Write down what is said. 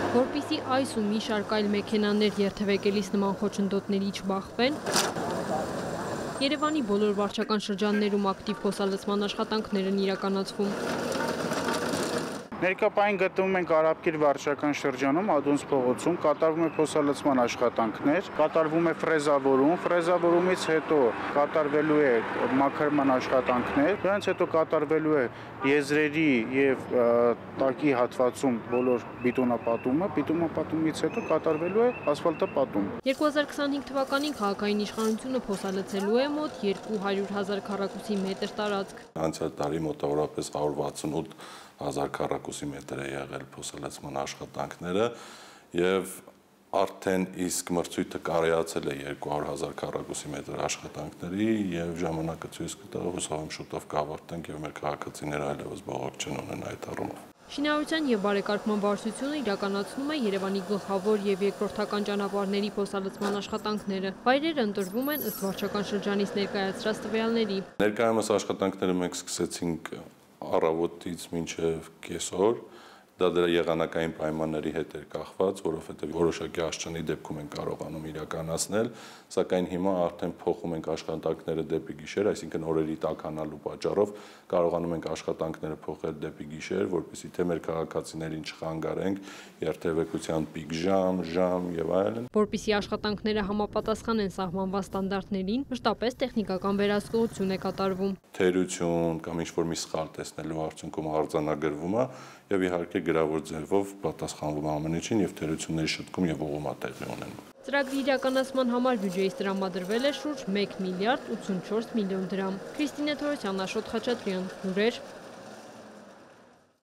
Որպեսզի այս ու մի շարք այլ մեքենաներ երթևեկելիս նման խոչընդոտների չբախվեն, Երևանի բոլոր վարչական շրջաններում ակտիվ փոսալցման աշխատանքներ են իրականացվում։ Ներկայապահին գտնվում ենք Արաբկիր վարչական շրջանում, Ադոնց փողոցում, կատարվում է փոսալցման աշխատանքներ, կատարվում է ֆրեզավորում, ֆրեզավորումից հետո կատարվելու է մաքրման աշխատանքներ, դրանից հետո կատարվելու է եզրերի եւ տակի հատվածում բոլոր բիտոնապատումը, բիտոնապատումից հետո կատարվելու է ասֆալտապատում։ 2025 թվականին քաղաքային իշխանությունը փոսալցելու է մոտ 200,000 քառակուսի մետր տարածք։ Անցյալ տարի մոտավորապես 168,000 քառակուսի մետր է եղել փոսալցման աշխատանքները եւ արդեն իսկ մրցույթը կարեացել է 200,000 քառակուսի մետր աշխատանքների եւ ժամանակը ցույց կտա, հուսով եմ շուտով կավարտենք եւ մեր քաղաքացիները այլևս բողոք չեն ունենա այդ առումով։ Շինարարության եւ բարեկարգման վարչությունը իրականացնում է Երևանի գլխավոր եւ երկրորդական ճանապարհների փոսալցման աշխատանքները։ Վայրերը ընտրվում են ըստ վարչական շրջանից ներկայացրած տվյալների։ Ներկայումս աշխատանքները մենք սկսեցինք առավոտից մինչև կեսօր, դա դրա եղանակային պայմանների հետ էր կախված, որովհետև որոշակի աշճանի դեպքում են կարողանում իրականացնել, սակայն հիմա արդեն փոխում ենք աշխատանքները դեպի գիշեր, այսինքն օրերի տաքանալու պատճառով կարողանում ենք աշխատանքները փոխել դեպի գիշեր, որպեսզի թե մեր քաղաքացիներին չխանգարենք երթևեկության պիկ ժամ եւ այլն։ Որպեսզի աշխատանքները համապատասխանեն սահմանված ստանդարտներին, մշտապես տեխնիկական վերահսկողություն է կատարվում։ Թերություն կամ ինչ-որ մի սխալ տեսնելու արդյունքում արձանագրվում է եւ իհարկե գրավոր ձևով պատասխանվում ամեն ինչին եւ թերությունների շտկում եւ ուղղումա տեղի ունենում։ Ծրագրի իրականացման համար բյուջեից տրամադրվել է շուրջ 1 միլիարդ 84 միլիոն դրամ։ Քրիստինե Թորոսյան, Աշոտ Խաչատրյան, լուրեր